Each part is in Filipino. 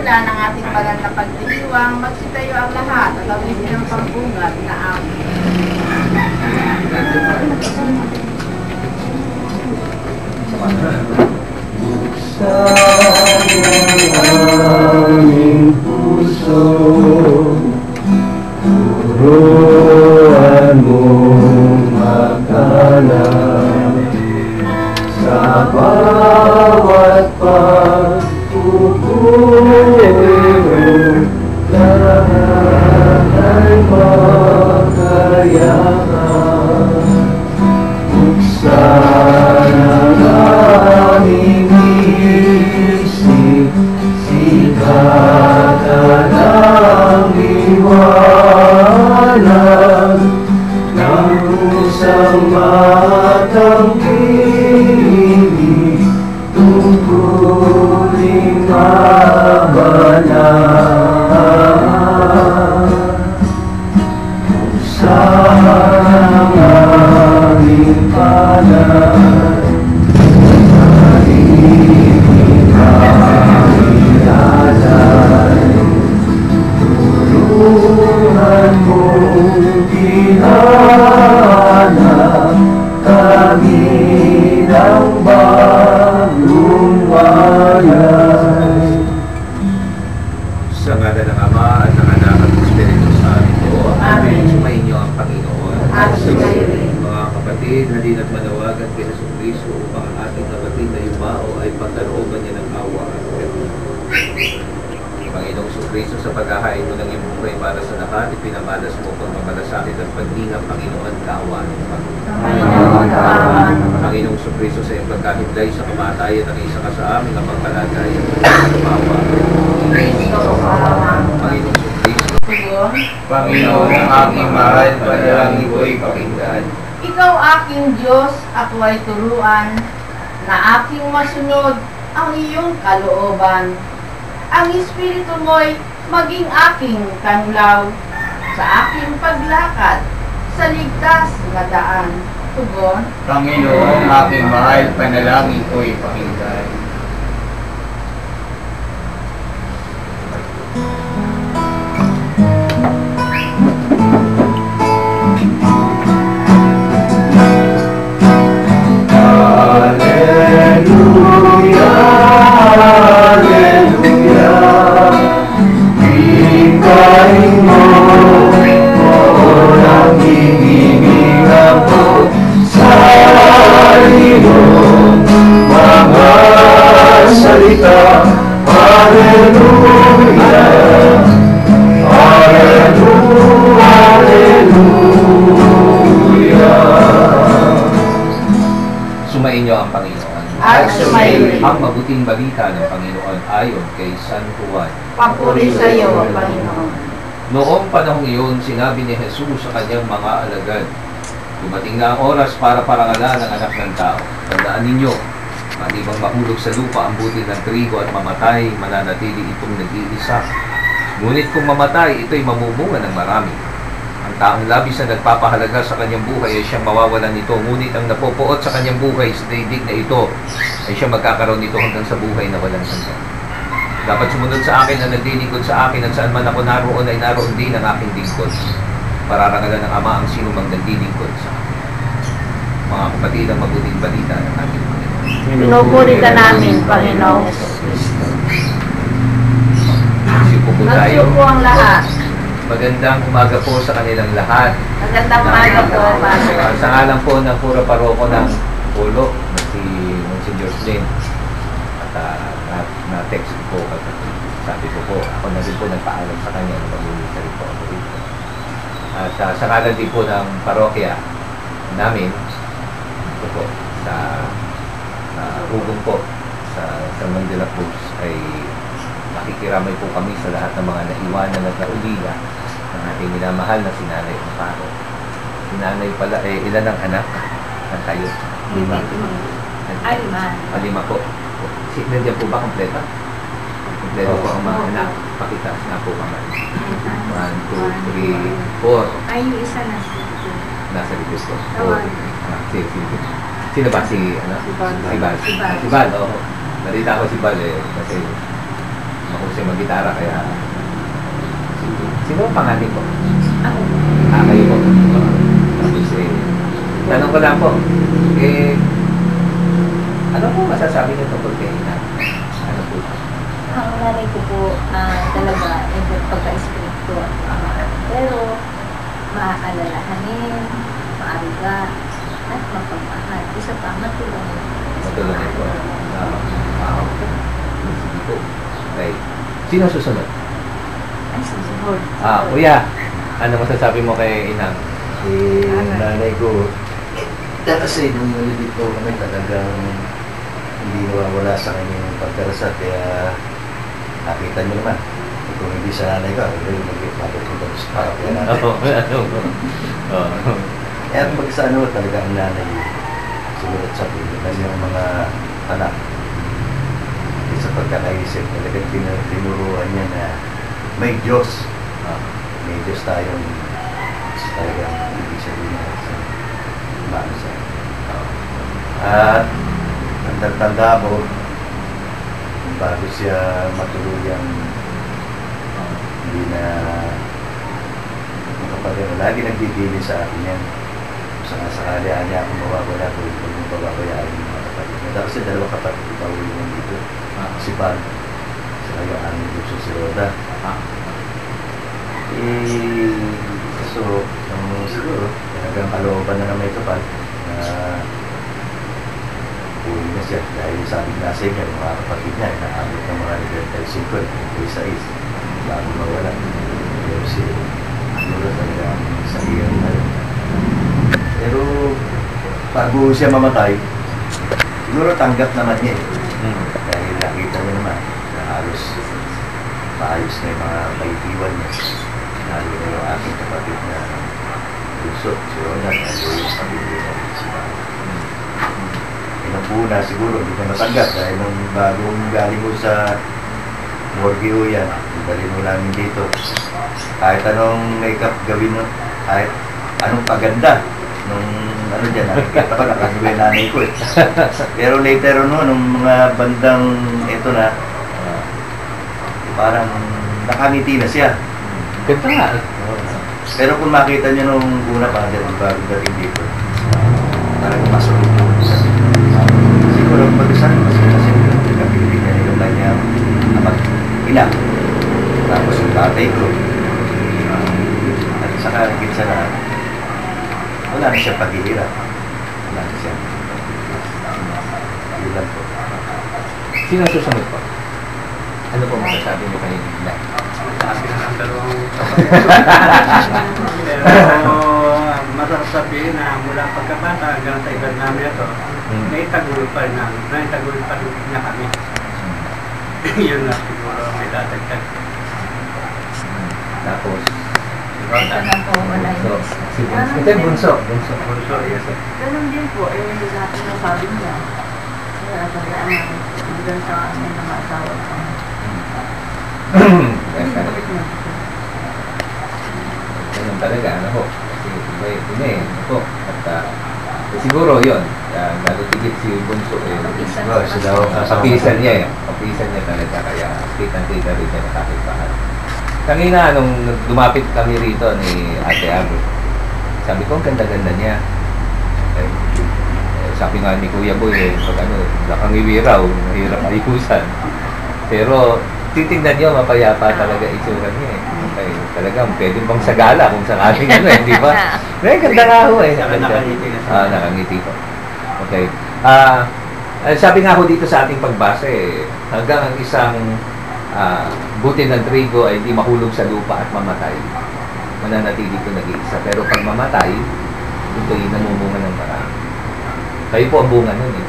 dahilan ng ating banal na pagdiriwang, magsitayo ang lahat at gawin ng pambungad na amin. Buksan ang aming puso, turuan mong maghanap sa bawat pagpupulong, lahat ay makayahan. Buksan ang aming isip, sikatan ang liwanag ng pusang matangkilik, tungkuling mabanal. Buksan ang aming palad, maliging kailangan, tulungan mong gihanap kami ng bagong bayan. Sa ngala ng Ama at ng Anak at ng Espiritu Santo. Amen. Sumainyo ang Panginoon. At sumayo rin. Mga kapatid, halina't manawagan kay Jesucristo upang ang ating kapatid na yumao ay pagkalooban niya ng awa at perdon. Panginoong Jesucristo, sa paghahain mo ng iyong buhay para sa lahat, ipinamalas mo kung mamalasakit at paglingang, Panginoon, kaawaan mo. Panginoong Jesucristo, sa iyong pagkahimlay sa kamatayan, ang isa ka sa aming ang palagayan at tumawa. Panginoong Jesucristo, Panginoon, ang aking mahal, panalangin ko'y pakinggan. Ikaw aking Diyos, ako ay turuan, na aking masunod ang iyong kalooban. Ang Espiritu mo'y maging aking kanlaw sa aking paglakad sa ligtas na daan. Tugon, Panginoon, aking mahal, panalangin ko'y pakinggan. Hallelujah, hallelujah, ikain mo, o nangingimig ako sa iyong mga salita. Hallelujah, hallelujah, hallelujah. sumainyo ang Panginoon. at sumayo rin. Ang mabuting balita ng Panginoon ayon kay San Juan. Papuri sa iyo, Panginoon. Noong panahong iyon, sinabi ni Jesus sa kanyang mga alagad, dumating na ang oras para parangalan ang anak ng tao. Tandaan ninyo, malibang mahulog sa lupa ang butil ng trigo at mamatay, mananatili itong nag-iisa. Ngunit kung mamatay, ito'y mamumunga ng marami. Ang taong labis na nagpapahalaga sa kanyang buhay ay siyang mawawalan nito, ngunit ang napopoot sa kanyang buhay sa daigdig na ito ay siyang magkakaroon nito hanggang sa buhay na walang hanggan. Dapat sumunod sa akin na nagdilingkod sa akin, at saan man ako naroon ay naroon din ang aking lingkod. Pararangalan ng Ama ang sino mang nagdilingkod sa akin. Mga kapatid, ang mabuting balita ng ating Panginoon. Pinupuri ka namin, Panginoon. Sipo po tayo. Nagsupo ang lahat. Magandang umaga po sa kanilang lahat. Magandang umaga po, Panginoon. Sa ngalan po ng Puro Paroko ng Pulo, si Monsignor Slim. At na-text ko po at sabi ko po, ako na din po nagpaalam sa kanya na mag-uulisa rin po ako dito. At sa ngalan din po ng parokya namin, ito po, sa Hugong po, sa San Juan de la Cruz, ay nakikiramay po kami sa lahat ng mga naiwanan at naulila ng ating minamahal na sinanay Amparo. Sinanay pala, ilan ang anak ng kayo? Lima. Lima po. Nandiyan po ba kompleta? Kompleto po ang mga anak. Pakitaas na po kamay. 1, 2, 3, 4. Ay, yung isa na. Nasa likod po. Sige. Sino ba? Si, ano? Si Bal. Si Bal, oo. Narita ko si Bal kasi mahusay mag-gitara, kaya sino ang pangalan po? Ako. Kayo po. Tapos tanong ko lang po, ano po masasabi niyo tungkol kay Ina? Ano po? Ang nanay ko po, talaga, pagka-espiritu at pero, maaalalahanin, maariga, at mapagmahal. Isa pa, matulungin. Matulungin po. Wow. Sige po. Okay. Sino susunod? Ay, susunod. Kuya, ano masasabi mo kay Inang? Nanay ko, kasi nung nalilito ko kami talagang hindi nawawala sa kanya yung pagkarasat, kaya nakita niyo naman. Kung hindi sa nanay ko, hindi bakit kung tapos pa. Kaya pag sa ano talaga ang nanay, sumunod sa kanyang mga anak. Sa pagkakaisip, talagang tinuruan niya na may Diyos. May Diyos tayong talagang ibig sabihin na sa bansa. At ang tanda ko, bago siya matuluyang hindi na makapagano, lagi nagbibili sa akin yan. Sakali niya akong mawawala ko, kung mababayaan yung mga kapatid. Kasi dalawang kapatid ipauwi niya dito. Si Pan, saka yung aming gusto si Roda. So, siguro, talagang kalooban na naman ito pa na uwi na siya dahil sabi na sa inyo, mga kapatid niya, naabot ng mga level 5, isa bago mawala. Pero si Roda talagang sa iyan na rin. Pero, bago siya mamatay, siguro tanggap naman niya dahil nakita niya naman na halos maayos na yung mga kaitiwan niya. Lalo na yung aking kapatid na gusto. Si Ronald, lalo yung pamilya na si Mama. Pinapuna siguro, hindi na matanggap dahil nung bagong galing mo sa morgue ho yan, dalhin mo namin dito. Kahit anong makeup gawin mo, kahit anong paganda, nung ano dyan, nakikita ko, nakasuwi nanay ko eh. Pero later on, nung mga bandang ito na, parang nakangiti na siya. Ganda nga eh. Pero kung makita niyo nung una pa dyan, bago dating dito, parang masunod po siya. Siguro mag-isang kasi kapilipin niya yung kanyang ina. Tapos yung tatay ko. At saka kinsa na, wala na siya paghihirap. Wala na siya. Yun lang po. Sino susunod po? Ano po masasabi mo kay Ina? Sabi na ng dalawang pero masarap sabihin na mula pagkabata hanggang sa edad namin ito, naitagulog pa rin namin. Naitagulog pa rin niya kami. Yun na siguro may dadagdag. Tapos, Ito na po, wala yung ito yung bunso. Bunso, yes. Ganun din po, hindi natin nasabi niya. Kaya sabihan namin, hanggang sa amin na maasawa ko. Hindi bakit niya. Ganun talaga, ano po. Kasi iba eh, ano po. At siguro yun, lalo tigit si bunso eh. Papisan niya eh. Papisan niya talaga, kaya kitang-kita rin siya nakakipahal. Kanina, nung lumapit kami rito ni Ate Abro, sabi ko, ang ganda-ganda niya. Sabi nga ni Kuya Boy, pag ano, nakangiwi raw, mahirap ayusan. Pero, titignan niyo, mapayapa talaga itsura niya eh. Okay, talagang pwede bang sagala kung sakaling ano eh, di ba? May ganda nga ho eh. Nakangiti na. Nakangiti po. Okay. Sabi nga ho dito sa ating pagbasa eh, hanggang ang isang buti ng trigo ay hindi mahulog sa lupa at mamatay. Mananatili ito nag-iisa. Pero pag mamatay, ito'y namumunga ng marami. Kayo po ang bunga nun eh.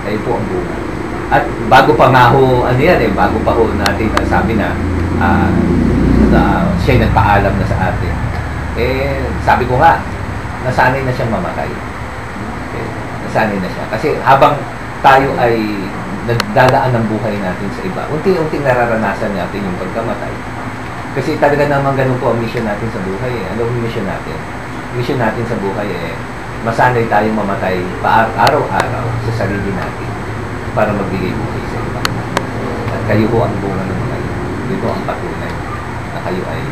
Kayo po ang bunga. At bago pa nga ho, ano yan eh, bago pa ho natin sabi na siya'y nagpaalam na sa atin. Eh, sabi ko nga, nasanay na siyang mamatay. Okay. Nasanay na siya. Kasi habang tayo ay nagdadaan ng buhay natin sa iba, unti-unting nararanasan natin yung pagkamatay. Kasi talaga naman ganun po ang mission natin sa buhay eh. Ano ang mission natin? Mission natin sa buhay eh, masanay tayong mamatay araw-araw sa sarili natin para magbigay buhay sa iba. At kayo ho ang bunga ng mga ito. Ito ang patunay na kayo ay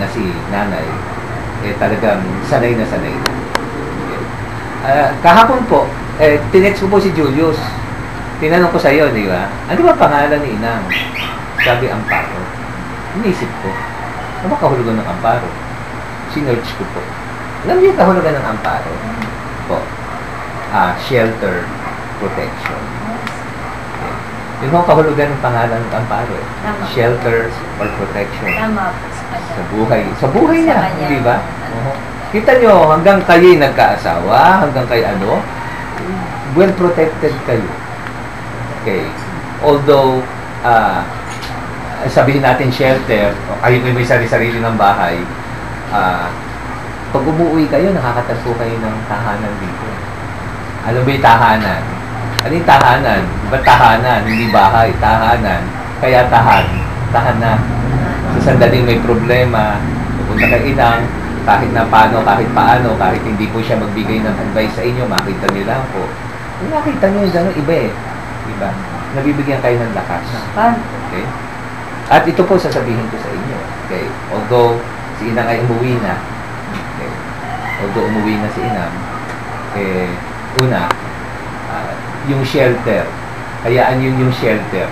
na si nanay talagang sanay na sanay na. Okay. Kahapon po, tinext ko po si Julius. Tinanong ko sa iyo, di ba? Ano ba pangalan ni Inang? Sabi, Amparo. Inisip ko, ano ba kahulugan ng Amparo? Sinearch ko po. Alam niyo yung kahulugan ng Amparo? Po. Shelter, protection. Okay. Yun ang kahulugan ng pangalan ng Amparo. Shelter or protection. Tama. Sa buhay. Sa buhay niya, di ba? Kita nyo, hanggang kayo'y nagkaasawa, hanggang kayo well protected kayo. Okay. Although, sabihin natin shelter, kayo may sarili-sarili ng bahay, pag umuwi kayo, nakakatagpo kayo ng tahanan dito. Ano ba yung tahanan? Ano yung tahanan? Ba't tahanan? Hindi bahay, tahanan. Kaya tahan na. Sa sandaling may problema, pupunta kay Inang, kahit na paano, kahit paano, kahit hindi po siya magbigay ng advice sa inyo, makita niyo lang po. Kung nakita niyo yung gano'n, iba eh. Diba? Nabibigyan kayo ng lakas. Okay? At ito po sasabihin ko sa inyo. Okay? Although si Inang ay umuwi na, okay? Although umuwi na si Inang, una, yung shelter, hayaan yun yung shelter,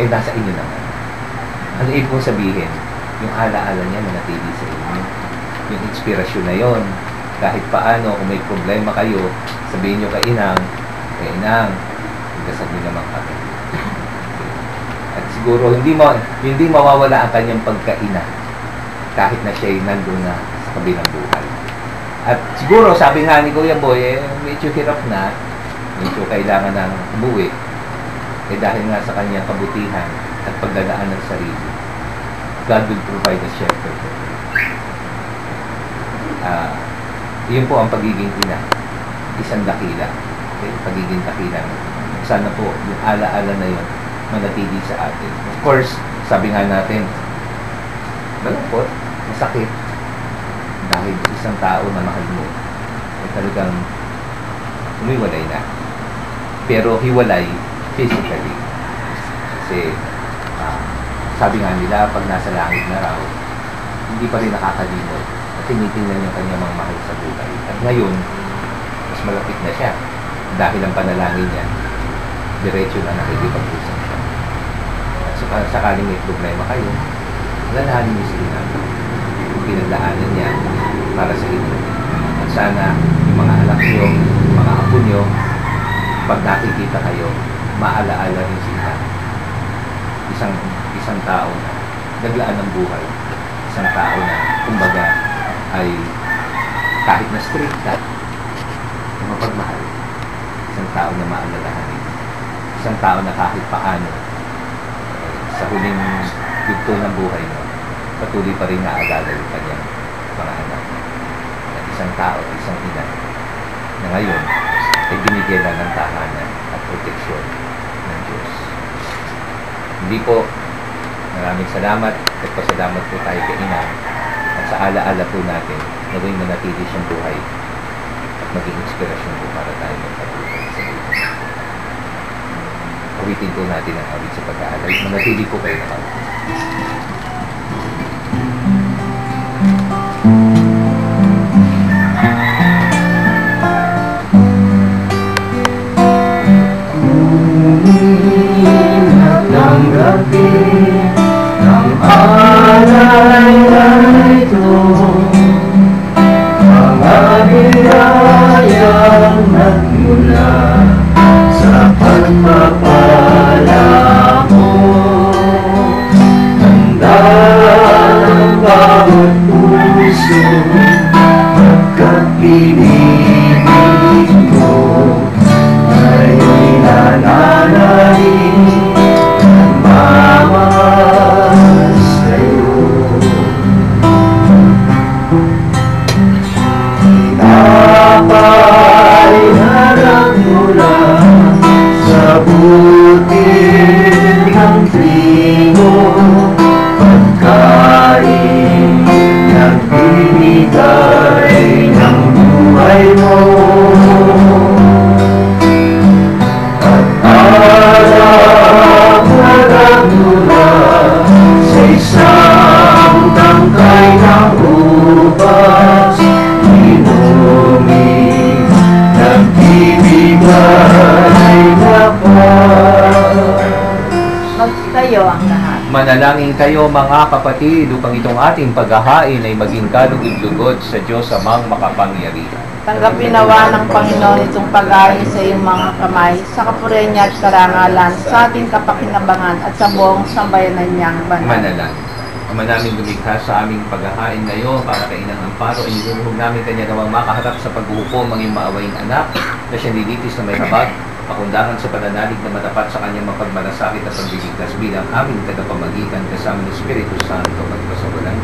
nasa inyo naman. Ano ibig kong sabihin? Yung alaala niya manatili sa inyo. Yung inspirasyon na yon. Kahit paano, kung may problema kayo, sabihin nyo kay Inang, Inang, igasal nyo naman kami. At siguro, hindi mawawala ang kanyang pagkaina kahit na siya'y nandun na sa kabilang buhay. At siguro, sabi nga ni Kuya Boy, medyo hirap na, medyo kailangan ng umuwi. Dahil nga sa kanyang kabutihan at pagdadaan ng sarili, God will provide a shelter for you. Yun po ang pagiging ina. Isang dakila. Okay? Pagiging dakila. Sana po, yung alaala na yun, manatili sa atin. Of course, sabi nga natin, malungkot, masakit, dahil isang tao na mahal mo, ay talagang umiwalay na. Pero hiwalay physically. Kasi, sabi nga nila, pag nasa langit na raw, hindi pa rin nakakalimot at tinitingnan yung kanyang mga mahal sa buhay. At ngayon, mas malapit na siya. Dahil ang panalangin niya, diretso na nakikipag-usap siya. At sakaling may problema kayo, lalahanin niyo sila yung pinagdaanan niya para sa inyo. At sana yung mga anak niyo, yung mga apo niyo, pag nakikita kayo, maalaala rin sila. Isang tao na naglaan ng buhay. Isang tao na, kumbaga, ay kahit na straight ka, mapagmahal. Isang tao na maalalahanin. Isang tao na kahit paano, sa huling yugto ng buhay mo, patuloy pa rin naaalala yung kanyang mga anak. At isang tao, isang ina, na ngayon ay binigyan na ng tahanan at proteksyon ng Diyos. Hindi po, maraming salamat at pasalamat po tayo kay Ina at sa alaala po natin naway manatili siyang buhay at maging inspirasyon po para tayo magpatuloy sa buhay. Awitin po natin ang awit sa pag-aalay. Manatili po kayo naman. Pagpapala mo, handa Manalangin kayo mga kapatid upang itong ating paghahain ay maging kalugod-lugod sa Diyos amang makapangyarihan. Tanggapin nawa ng Panginoon itong pag-ayon sa iyong mga kamay, sa kapurihan niya at karangalan, sa ating kapakinabangan at sa buong sambayanan niyang banal. Manalangin. Ama namin lumikha sa aming paghahain ngayon para kainang amparo, ay niluhog namin kanya nawang makaharap sa paghuhukom ang iyong maawaying anak na siya nilitis na may habag, pakundangan sa pananalig na matapat sa kanyang mapagmalasakit at pagbibigkas bilang aming tagapamagitan kasama ng Espiritu Santo magpasawalan.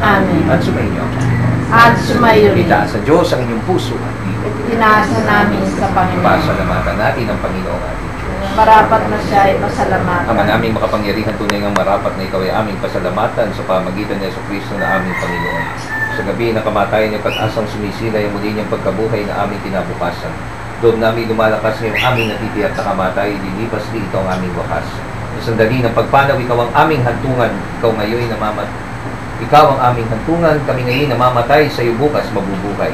Amen. At sumainyo ang Panginoon. At sumayo rin. Itaas sa Diyos ang inyong puso at dito. Inaasa namin sa Panginoon. Pasalamatan natin ang Panginoong ating Diyos. Marapat na siya ay pasalamatan. Ama naming makapangyarihan, tunay ngang marapat na ikaw ay aming pasalamatan sa pamagitan ni Jesucristo na aming Panginoon. Sa gabi na kamatayan niya pag-asang sumisilay ang muli niyang pagkabuhay na aming kinabukasan. Doon namin lumalakas ngayong aming natitiyak na kamatay, lilipas di ito ang aming wakas. Sa sandali ng pagpanaw, ikaw ang aming hantungan, ikaw ngayon ikaw ang aming hantungan, kami ngayon namamatay, sa iyo bukas mabubuhay.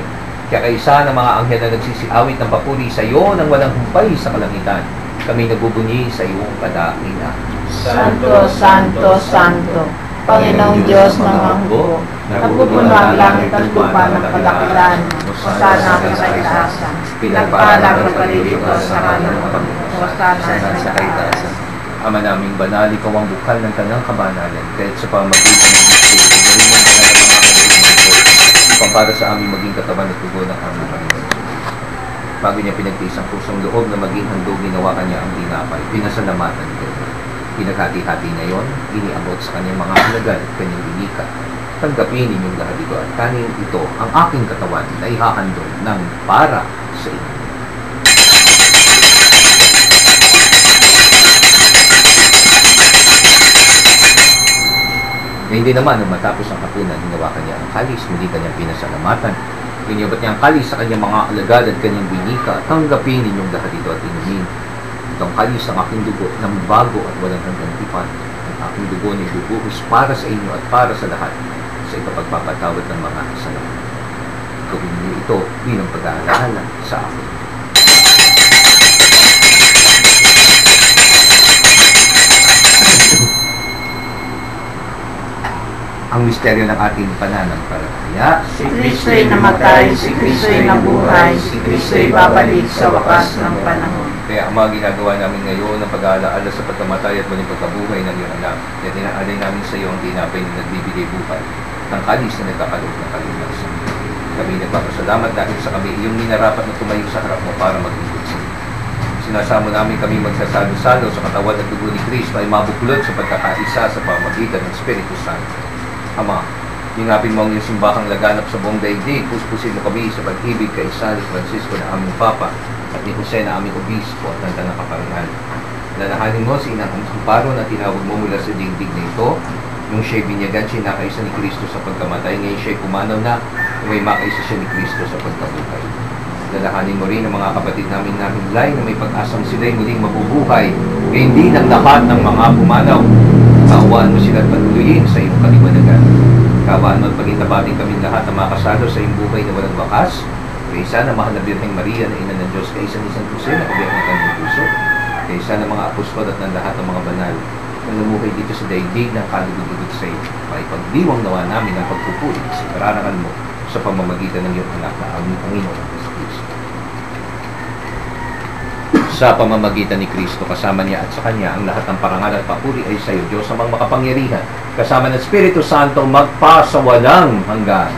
Kaya kaisa ng mga anghel na nagsisiawit ng papuri sa iyo nang walang humpay sa kalangitan, kami nagbubunyi sa iyong kadakilaan. Santo, Santo, Santo, Panginoong Diyos ng hanggo, napupuno ang langit at lupa ng kadakilaan, Hosana sa kaitaasan, pinagpalang at palilipas sa kanang Panginoon, Hosana sa kaitaasan. Ama naming banal, ikaw ang bukal ng kanang kabanalan, kahit sa pamagitan ng Espiritu, gawin mo ang kanang mga kaibigan upang para sa aming maging katawan at tugon ng aming Panginoon. Bago niya pinagtiis ang pusong loob na maging handog, ginawa kanya ang dinapay, pinasalamatan niya. Pinaghati-hati na yon, iniabot sa kanyang mga alagad at kanyang binika. Tanggapin ninyong lahat ito at kanin ito ang aking katawan na ihahandog ng para sa inyo. Na hindi naman nung matapos ang hapunan, hinawakan niya ang kalis, muli kanyang pinasalamatan. Iniyabot niya ang kalis sa kanyang mga alagad at kanyang binika. Tanggapin ninyong lahat ito at inumin. Itong kalis ang aking dugo ng bago at walang hanggang tipan. Ang aking dugo na ibubuhos para sa inyo at para sa lahat sa ipapagpapatawad ng mga kasalanan. Gawin niyo ito bilang pag-aalala sa akin. Ang misteryo ng ating pananampalataya. Si Kristo'y namatay, si Kristo'y nabuhay, si Kristo'y babalik sa wakas ng panahon. Kaya ang mga ginagawa namin ngayon ng pag-aalaala sa pagkamatay at muling pagkabuhay ng iyong anak, kaya dinaalay namin sa iyo ang tinapay na nagbibigay buhay ng kalis na nagkakaloob ng kaligtasan. Kami nagpapasalamat dahil sa kami iyong minarapat na tumayo sa harap mo para maglingkod sa iyo. Sinasamo namin kami magsasalo-salo sa katawan at dugo ni Kristo ay mabuklod sa pagkakaisa sa pamagitan ng Espiritu Santo. Ama, ingapin mo ang iyong simbahang laganap sa buong daigdig. Puspusin mo kami sa pag-ibig kay San Francisco na aming Papa at ni Jose na aming Obispo at ng Tanang Kaparingan. Lalahanin mo sa inang amparo na tinawag mo mula sa digdig na ito. Nung siya'y binyagan, siya nakaisa ni Kristo sa pagkamatay. Ngayon siya'y pumanaw na may makaisa siya ni Kristo sa pagkabuhay. Lalahanin mo rin ang mga kapatid namin lahing na may pag-asang sila'y muling mabubuhay. Kaya hindi ng lahat ng mga pumanaw. Kaawaan mo sila at patuloyin sa iyong kaliwanagan. Kaawaan mo at pagintabating kami lahat na makasalo sa iyong buhay na walang wakas. Kaisa na mahal na Birheng Maria na ina ng Diyos, kaisa ni San Jose na kabiyak ng kanyang puso. Kaisa ng mga apostol at ng lahat ng mga banal na namuhay dito sa daigdig ng kalugod-lugod sa iyo. Maipagliwang nawa namin ang pagpupuli sa karangal mo sa pamamagitan ng iyong anak na aming Panginoon. Sa pamamagitan ni Kristo, kasama niya at sa Kanya, ang lahat ng parangal at papuri ay sa iyo, Diyos amang makapangyarihan, kasama ng Espiritu Santo, magpasawalang hanggan.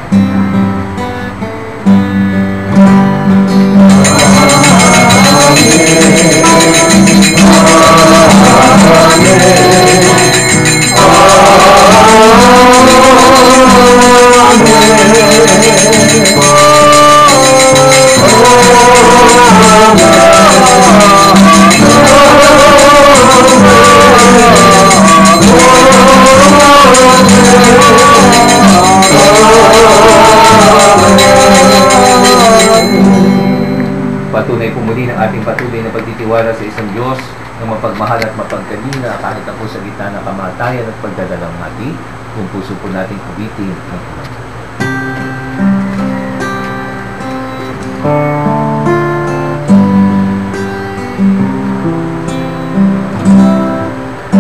Patunay po muli ng ating patuloy na pagtitiwala sa isang Diyos na mapagmahal at mapagkalina kahit ako sa gitna ng kamatayan at pagdadalang hati, kung puso po nating awitin ang Ama.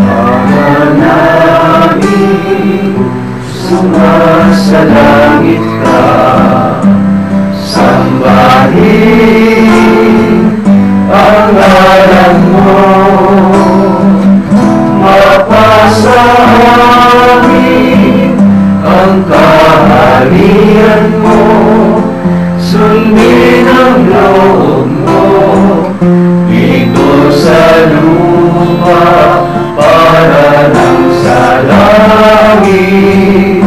Ama namin sumasalangit ka, sambahin ang ngalan mo, mapasa amin ang kaharian mo, sundin ang loob mo dito sa lupa para lang sa langit.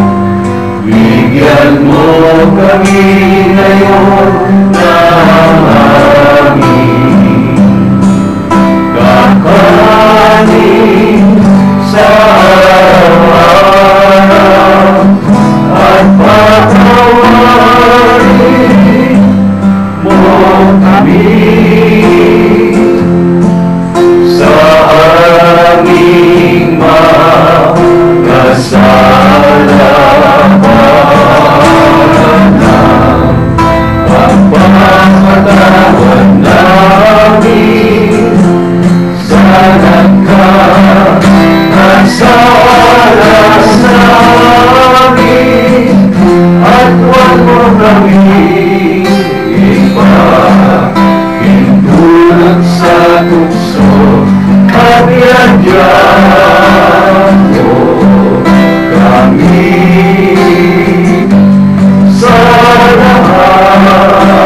Bigyan mo kami ngayon ng aming kakanin sa araw-araw, at patawarin mo kami sa aming mga sala, pagpapatawad namin sa nagkakasalas namin, at huwag mo kami ipahintulot sa tukso, at yadyan mo kami sa lahat ng masama.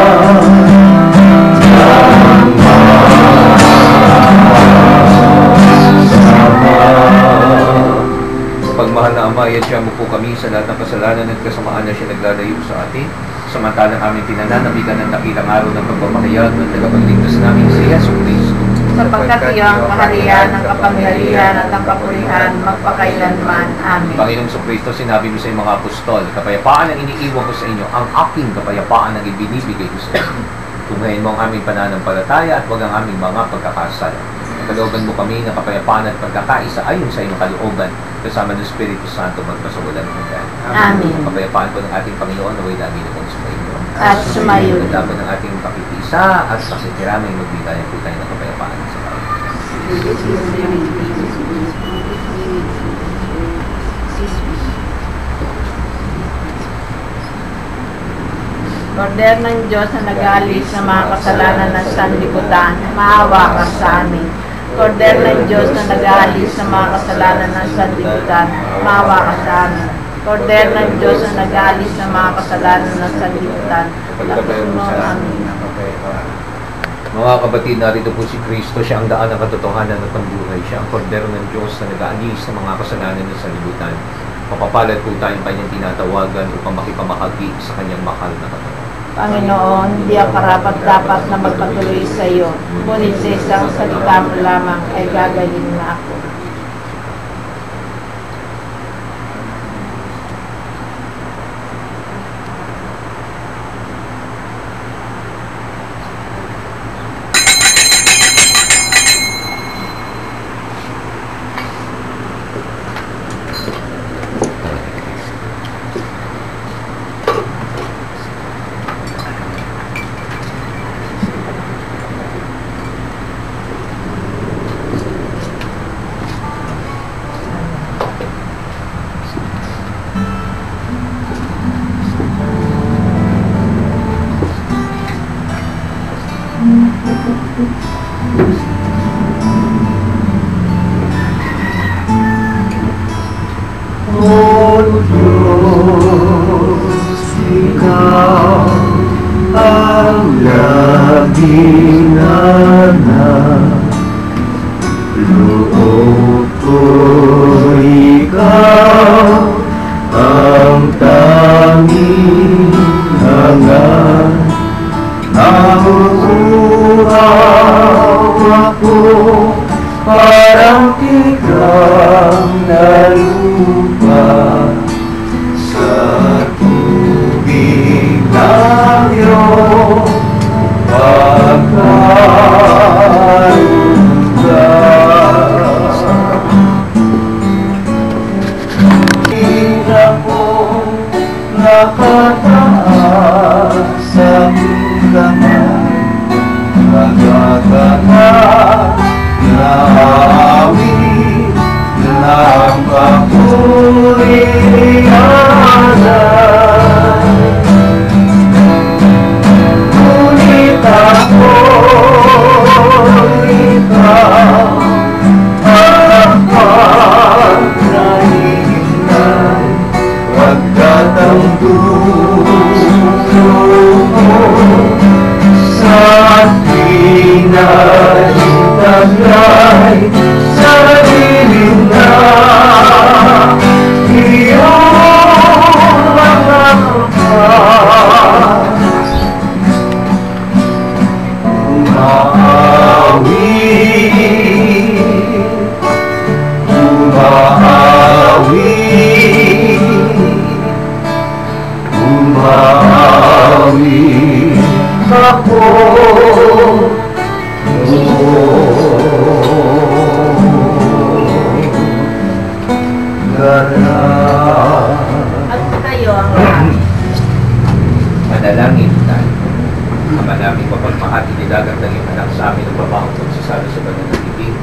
Pagmahal na Ama, iadya mo po kami sa lahat ng kasalanan at kasamaan na siya naglalayo sa atin, samantalang aming pinananabigan ng dakilang araw ng pagpapahayag ng tagapagligtas namin si Yesu Cristo. Sapagkat iyo ang kaharian, ang kapangyarihan at ang kapurihan magpakailanman. Amen. Panginoong Kristo, sinabi mo sa iyong mga apostol, kapayapaan ang iniiwan ko sa inyo, ang aking kapayapaan ang ibinibigay ko sa inyo. Tunghayin mo ang aming pananampalataya at huwag ang aming mga pagkakasala. Kalooban mo kami ng kapayapaan at pagkakaisa ayon sa iyong kalooban, kasama ng Espiritu Santo magpasawalan ng hanggan. Amen. Ang kapayapaan po ng ating Panginoon, naway lagi na pong sumainyo. At sumayo. Ang laban ng ating pakikisa at pakikiramay, magbigayan po tayo ng kapayapaan sa bawat. Order ng Diyos na nag-aalis sa mga kasalanan ng sanlibutan, maawa ka sa amin. Order ng Diyos na nag-aalis sa mga kasalanan ng sanlibutan, maawa ka sa amin. Order ng Diyos na nag-aalis sa mga kasalanan ng sanlibutan, pagkasunod amin. Mga kapatid, narito po si Kristo, siya ang daan ng katotohanan at ang buhay. Siya ang kordero ng Diyos na nag-aalis sa mga kasalanan ng sanlibutan. Mapapalad po tayong kanyang tinatawagan upang makipamahagi sa kanyang mahal na katawan. Panginoon, hindi ako karapat-dapat na magpatuloy sa iyo, ngunit sa isang salita mo lamang ay gagaling na ako. O Diyos, Ikaw ang labing anak, loob ko Ikaw ang tanging hangat, namuuhaw ako parang tigang na lupa sa tubig ng iyong pagkarugas. Hirap kong nakataas sa kamay, magagawa Nawi ng kapurihan. ang dulo mo sa pinagtaglay sa dilim na iyong mga umawi ako At tayo ang lahat. Manalangin tayo. Ama namin mapagmahal, inilagat ng iyong anak sa amin ang babahong pagsasalo sa banal na ibig.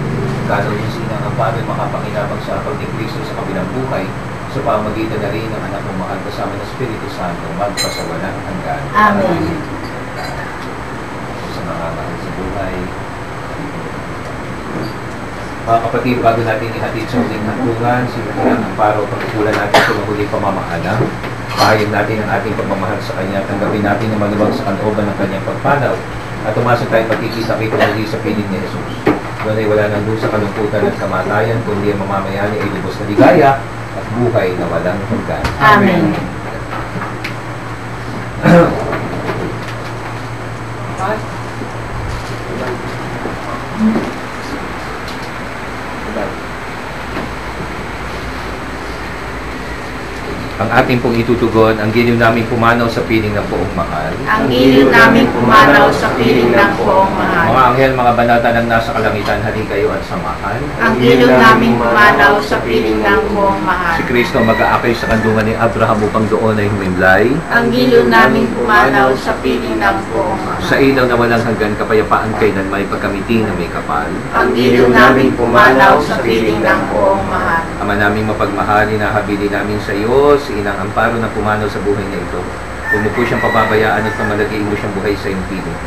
Kano yung sinang ang Padre makapanginabang sa apag ni Kristo sa kabilang buhay, sa pamagitan na rin ng anak ng mahal kasama ng Espiritu Santo, magpasawalang hanggan. Amen. Sa mga mahal sa buhay. Mga kapatid, bago natin ihatid sa huling hantungan, sinulang ang paro pagkukulan natin sa mahuling pamamaalam. Pahayag natin ang ating pagmamahal sa Kanya, tanggapin natin ang maluwag sa kalooban ng Kanyang pagpanaw, at tumasok tayong pagkikita-kita muli sa piling ni Jesus. Doon ay wala nang lusa, kalungkutan at kamatayan, kundi ang mamamayani ay lubos na ligaya at buhay na walang hanggan. Amen. Ang ating pong itutugon, ang giliw naming pumanaw sa piling ng poong mahal. Ang giliw namin pumanaw sa piling ng poong mahal. Mga anghel, mga banata ng nasa kalangitan, halin kayo at samahan. Ang giliw namin pumanaw sa piling ng poong mahal. Si Kristo mag-aakay sa kandungan ni Abraham upang doon ay humimlay. Ang giliw namin pumanaw sa piling ng poong mahal. Sa ilaw na walang hanggan kapayapaan kailan may pagkamiti na may kapal. Ang giliw namin pumanaw sa piling ng poong mahal. Ama naming mapagmahal, inahabili namin sa iyo, sa inang amparo na pumanaw sa buhay niya ito. Huwag mo po siyang pababayaan at namalagay mo siyang buhay sa iyong piling.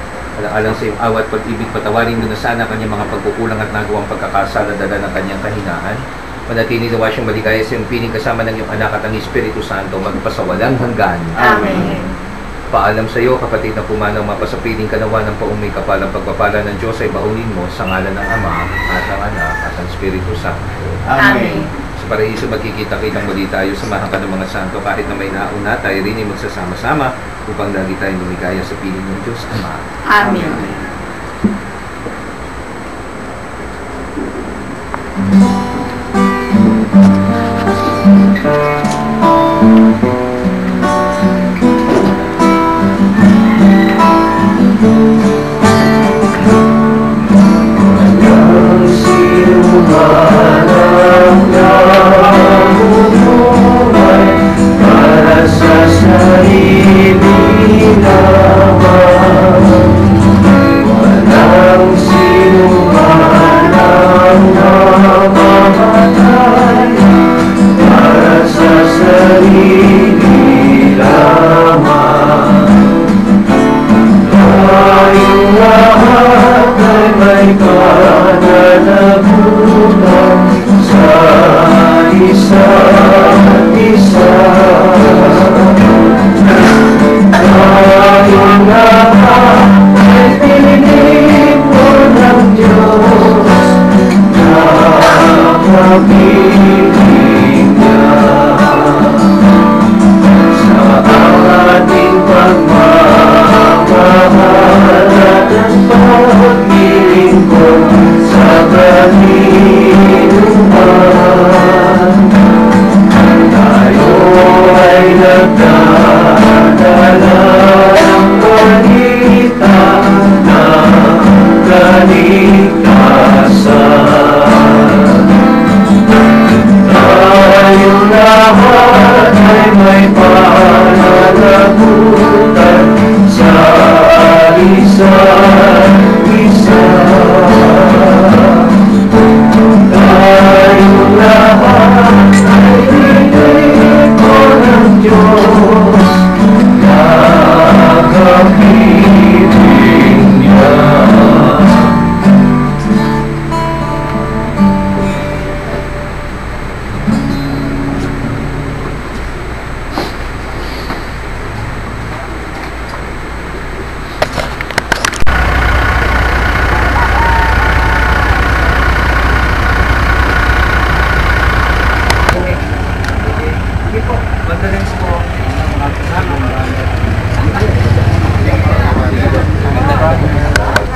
Alang sa iyong awat pag-ibig, patawarin mo na sana kanyang mga pagkukulang at nagawang pagkakasala dala ng kanyang kahinaan. Manatili nawa siyang maligaya sa iyong piling kasama ng iyong anak at ang Espiritu Santo magpasawalang hanggan. Amen. Paalam sa iyo, kapatid na pumanaw, mapasapiling ka nawa ng paong may kapal. Ang pagpapala ng Diyos ay baunin mo sa ngalan ng Ama at ng Anak at ng Espiritu Santo. Amen. Sa paraiso magkikita-kitang muli tayo, samahan ka ng mga santo kahit na may nauna, tayo rin ay magsasama-sama upang lagi tayong lumigaya sa piling ng Diyos Ama. Amen. Diyos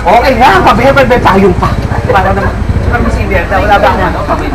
Okay nga, pabebe tayo pa. Para naman. Para mas hindi. Wala ba akong ano? Pabebe.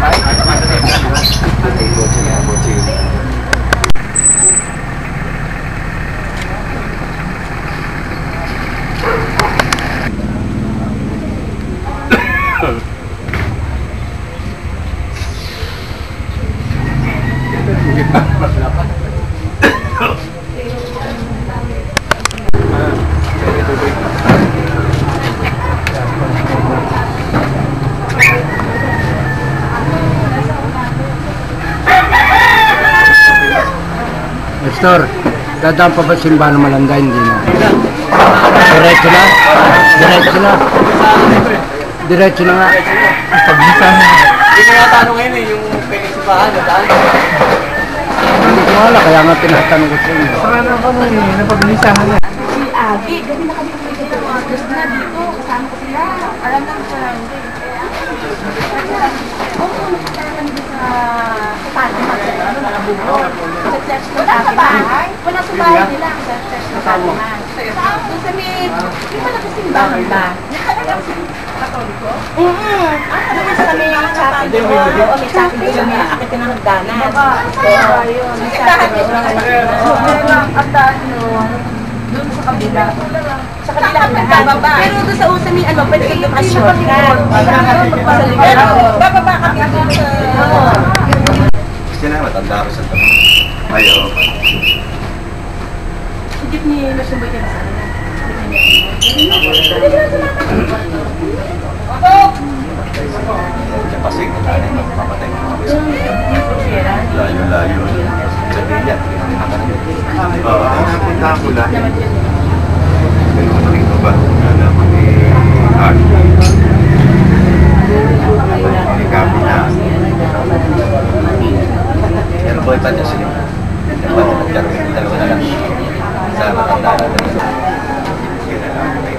Pastor, dadaan pa ba simbahan ng Malanda? Hindi na. Diretso na? Diretso na? Diretso na nga. Pagbisa na. Hindi ko natanong ngayon eh, yung pinagsipahan, nadaan. Hindi ko wala, kaya nga tinatanong ko sa inyo. Saka na kami, napaglisahan na. Si Abby, gabi na kami pwede ng mga gusto na dito. Kasama ko sila. Alam lang siya lang. Oo, nakasama kami dito sa Fatima. Sa church ng Fatima. Wala sa bahay nila. Sa church ng Fatima. Doon sa may, di ba nakasimbahan ba? Katoliko? Doon sa may chapel. Oo, may chapel doon sa may akit ng hagdanan. Oo, yun. May chapel doon sa hagdanan. At doon sa kabila. Sa kabila. Pero doon sa usa may ano, pwede yung shortcut. Bababa kami doon sa... Kasi na, matanda ko sa tabi. Ayaw. Higit ni Masumboy ka na sa kanila. Kasi kung tayo na mapapatay ko kami sa layo-layo. Sa bilya, napunta ko lang. Pero ano rin ba? Nalaman ni Art. Ni Gabi na. Pero boy pa niya sila. Pero dalawa na lang. Sa matanda na lang. Kaya na lang may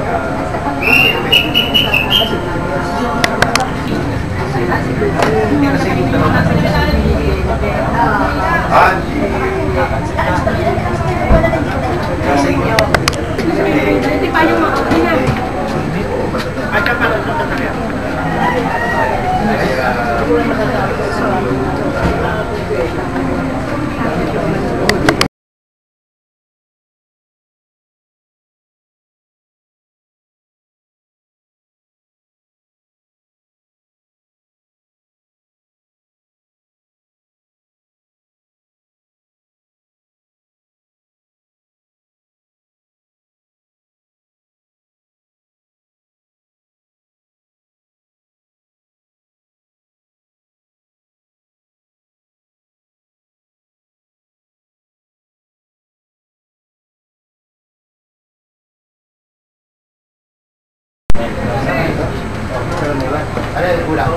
hindi na sige lang. Kasi Hindi pa yung mga ina. Ay, kapag ito ano yung kulang?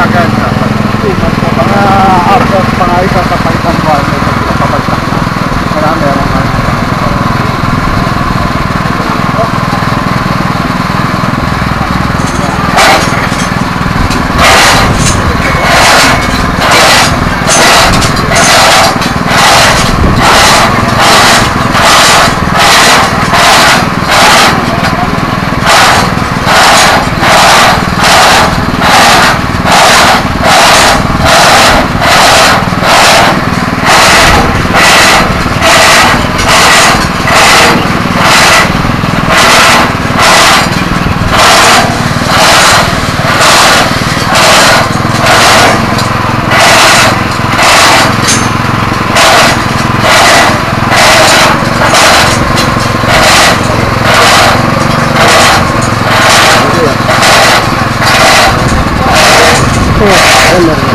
agad. After pangayos sa palitang buwan, may kapagsak na. Marami ang mga Oh,